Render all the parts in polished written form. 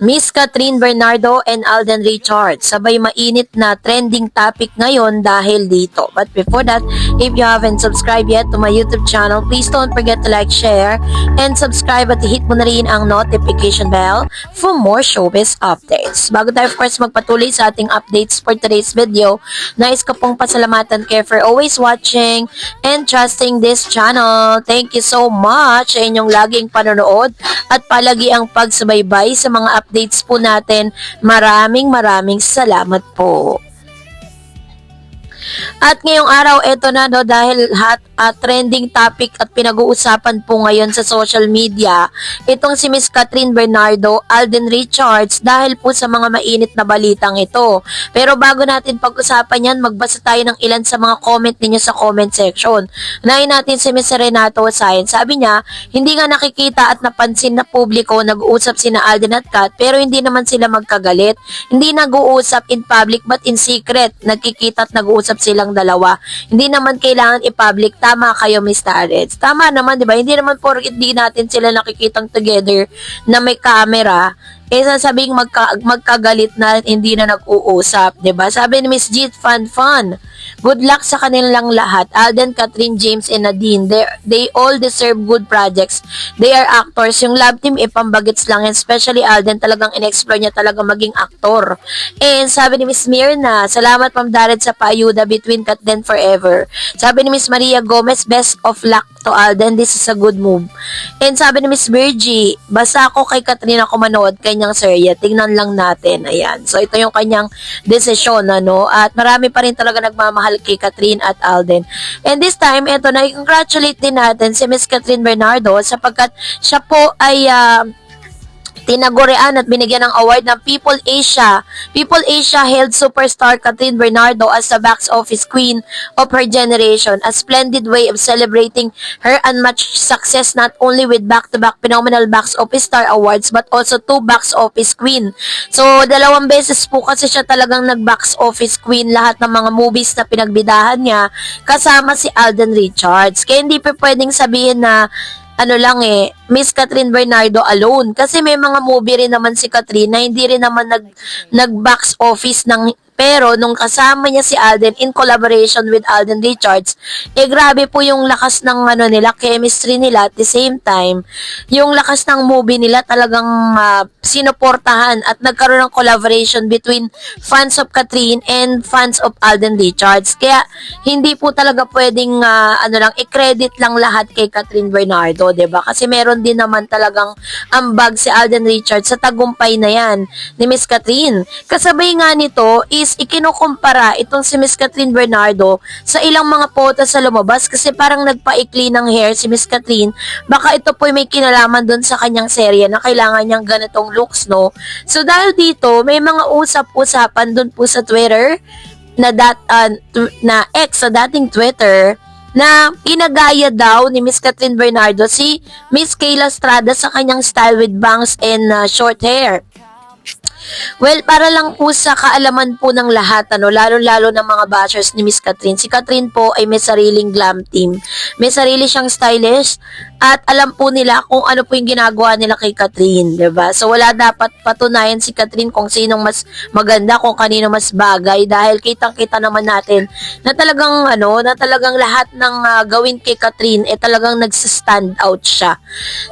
Miss Catherine Bernardo and Alden Richards. Sabay mainit na trending topic ngayon dahil dito. But before that, if you haven't subscribed yet to my YouTube channel, please don't forget to like, share, and subscribe at hit mo na rin ang notification bell for more showbiz updates. Bago tayo of course magpatuloy sa ating updates for today's video, nais ko pong pasalamatan kayo for always watching and trusting this channel. Thank you so much sa inyong laging panonood at palagi ang pagsubaybay sa mga updates po natin. Maraming salamat po. At ngayong araw, eto na no, dahil trending topic at pinag-uusapan po ngayon sa social media, itong si Miss Catherine Bernardo, Alden Richards, dahil po sa mga mainit na balitang ito. Pero bago natin pag-usapan yan, magbasa tayo ng ilan sa mga comment ninyo sa comment section. Unahin natin si Miss Renato Sain. Sabi niya, hindi nga nakikita at napansin na publiko nag-uusap sina Alden at Kat, pero hindi naman sila magkagalit. Hindi nag-uusap in public but in secret. Nagkikita at nag-uusap silang dalawa. Hindi naman kailangan i-public. Tama kayo, Miss Tarets. Tama naman, di ba? Hindi naman porket di natin sila nakikitang together na may camera, sasabing magkagalit na hindi na nag-uusap, 'di ba? Sabi ni Miss Jit Fan, good luck sa kanilang lahat. Alden, Catherine, James, and Nadine. They all deserve good projects. They are actors. Yung love team, pambagets lang. And especially Alden, talagang in-explore niya talaga maging aktor. And sabi ni Miss Mirna, salamat Ma'am Dared sa paayuda between Kat then forever. Sabi ni Miss Maria Gomez, best of luck to Alden. This is a good move. And sabi ni Miss Virgie, basta ako kay Catherine ako manood kanyang serye. Tingnan lang natin. Ayan. So, ito yung kanyang desisyon, ano? At marami pa rin talaga nagmamahal kay Catherine at Alden. And this time, ito na, i-congratulate din natin si Miss Catherine Bernardo sapagkat siya po ay tinagurian at binigyan ng award ng People Asia. People Asia hailed superstar Catherine Bernardo as the box office queen of her generation, a splendid way of celebrating her unmatched success not only with back-to-back phenomenal box office star awards but also 2 box office queen. So, 2 beses po kasi siya talagang nag-box office queen lahat ng mga movies na pinagbidahan niya kasama si Alden Richards. Kaya hindi pa pwedeng sabihin na Miss Catherine Bernardo alone. Kasi may mga movie rin naman si Catherine na hindi rin naman nag-box office pero nung kasama niya si Alden in collaboration with Alden Richards, grabe po yung lakas ng nila, chemistry nila at the same time, yung lakas ng movie nila talagang sinuportahan at nagkaroon ng collaboration between fans of Catherine and fans of Alden Richards. Kaya hindi po talaga pwedeng i-credit lang lahat kay Catherine Bernardo, 'di ba? Kasi meron din naman talagang ambag si Alden Richards sa tagumpay na yan ni Miss Catherine. Kasabay nga nito is ikinukumpara itong si Miss Catherine Bernardo sa ilang mga photos sa lumabas kasi parang nagpaikli ng hair si Miss Catherine. Baka ito po may kinalaman doon sa kanyang serye na kailangan niyang ganitong looks, no? So dahil dito, may mga usap-usapan doon po sa Twitter na ex sa dating Twitter na inagaya daw ni Miss Catherine Bernardo si Miss Kayla Estrada sa kanyang style with bangs and short hair. Well, para lang po sa kaalaman po ng lahat, lalo-lalo ng mga bashers ni Miss Catherine. Si Catherine po ay may sariling glam team. May sarili siyang stylist at alam po nila kung ano po yung ginagawa nila kay Catherine, 'di ba? So wala dapat patunayan si Catherine kung sinong mas maganda, kung kanino mas bagay dahil kitang-kita naman natin na talagang lahat ng gawin kay Catherine talagang nagsi-stand out siya.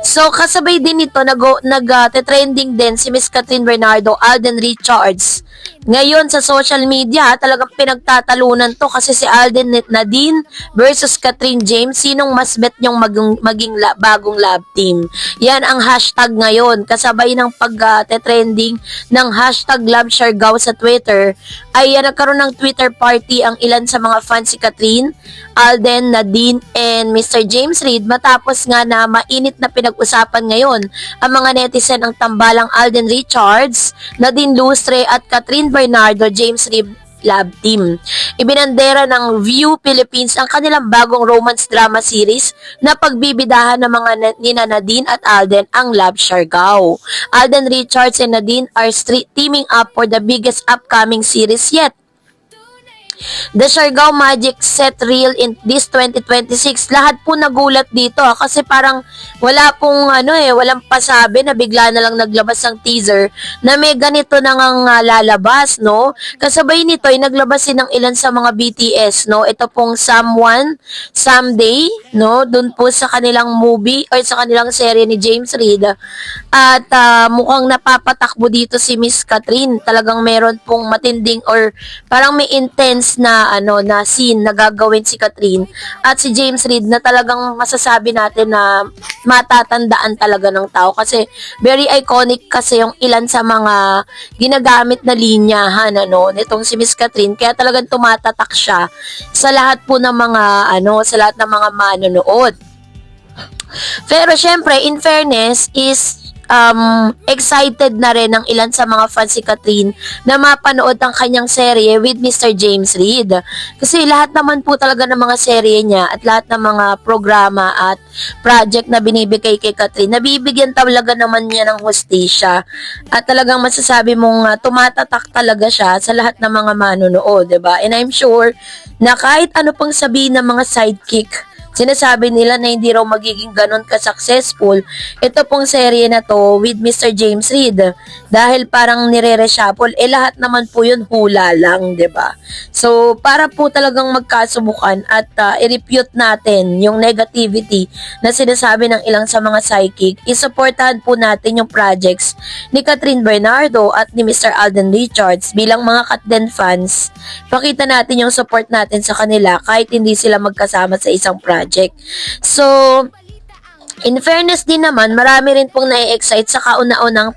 So kasabay din nito nag-trending din si Miss Catherine Bernardo, Alden Richards. Ngayon sa social media, talagang pinagtatalunan to kasi si Alden Nadine versus Catherine James, sinong mas bet nyong maging bagong love team. Yan ang hashtag ngayon. Kasabay ng pag-trending ng hashtag LoveShareGaw sa Twitter, ay nagkaroon ng Twitter party ang ilan sa mga fans si Catherine, Alden, Nadine, and Mr. James Reid matapos nga na mainit na pinag-usapan ngayon ang mga netizen ang tambalang Alden Richards, Nadine Lustre at Catherine Bernardo, James Reid love team. Ibinandera ng View Philippines ang kanilang bagong romance drama series na pagbibidahan ng mga nina Nadine at Alden, ang LoveShareGaw. Alden Richards and Nadine are teaming up for the biggest upcoming series yet. The Siargao Magic set reel in this 2026. Lahat po nagulat dito kasi parang wala pong walang pasabi na bigla na lang naglabas ng teaser na may ganito na ngang lalabas, no? Kasabay nito ay naglabas din ng ilan sa mga BTS, no? Ito pong Someone, Someday, no? Doon po sa kanilang movie or sa kanilang serye ni James Reid. At mukhang napapatakbo dito si Miss Catherine. Talagang meron pong matinding or parang may intense na na scene na gagawin si Catherine at si James Reid na talagang masasabi natin na matatandaan talaga ng tao kasi very iconic kasi yung ilan sa mga ginagamit na linyahan nitong si Miss Catherine, kaya talagang tumatatak siya sa lahat po ng mga sa lahat ng mga manonood. Pero syempre, in fairness is excited na rin ng ilan sa mga fans si Catherine na mapanood ang kanyang serye with Mr. James Reid. Kasi lahat naman po talaga ng mga serye niya at lahat ng mga programa at project na binibigay kay Catherine, nabibigyan talaga naman niya ng hustisya. At talagang masasabi mong tumatatak talaga siya sa lahat ng mga manonood, diba? And I'm sure na kahit ano pang sabihin ng mga sidekick, sinasabi nila na hindi raw magiging ganun ka-successful ito pong serye na to with Mr. James Reid dahil parang nire-reshuffle, lahat naman po yun hula lang, 'di ba? So, para po talagang magkasubukan at i-refute natin yung negativity na sinasabi ng ilang sa mga psychic, isuportahan po natin yung projects ni Catherine Bernardo at ni Mr. Alden Richards bilang mga Katden fans. Pakita natin yung support natin sa kanila kahit hindi sila magkasama sa isang project. So, in fairness din naman, marami rin pong na-excite sa kauna-unang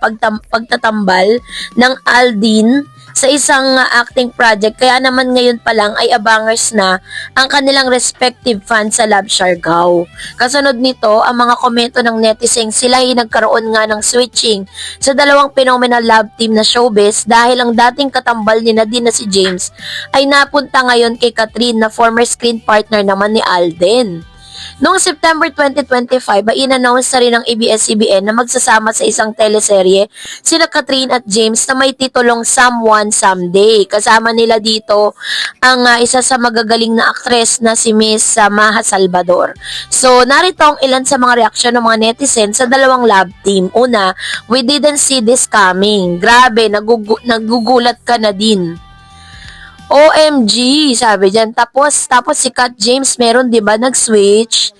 pagtatambal ng Aldin sa isang acting project. Kaya naman ngayon pa lang ay abangers na ang kanilang respective fans sa Love Siargao. Kasunod nito, ang mga komento ng netizens, sila ay nagkaroon nga ng switching sa dalawang phenomenal love team na showbiz dahil ang dating katambal ni Nadine na si James ay napunta ngayon kay Catherine na former screen partner naman ni Alden. Noong September 2025 ay in-announce na rin ng ABS-CBN na magsasama sa isang teleserye sina Catherine at James na may titulong Someone Someday. Kasama nila dito ang isa sa magagaling na aktres na si Miss Maha Salvador. So, narito ang ilan sa mga reaksyon ng mga netizens sa dalawang love team. Una, we didn't see this coming. Grabe, nagugulat ka na din. OMG, sabi dyan. Tapos si Kat James, meron, di ba, nag-switch.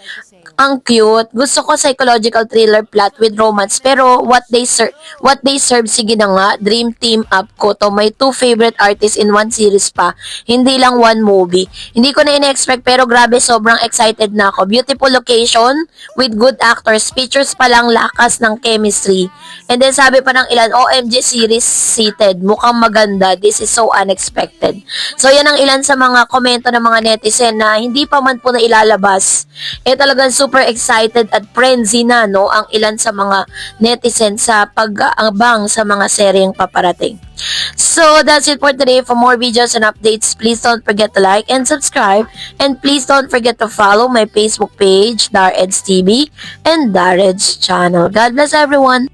Ang cute. Gusto ko psychological thriller plot with romance. Pero what they serve, sige na nga, dream team up ko to. May 2 favorite artists in one series pa. Hindi lang one movie. Hindi ko na in-expect pero grabe, sobrang excited na ako. Beautiful location with good actors. Features pa lang lakas ng chemistry. And then sabi pa ng ilan, OMG series seated. Mukhang maganda. This is so unexpected. So yan ang ilan sa mga komento ng mga netizen na hindi pa man po na ilalabas. Talagang super excited at frenzy na ang ilan sa mga netizens sa pag-aabang sa mga seryeng paparating. So that's it for today. For more videos and updates, please don't forget to like and subscribe, and please don't forget to follow my Facebook page, Dareds TV and Dareds channel. God bless everyone.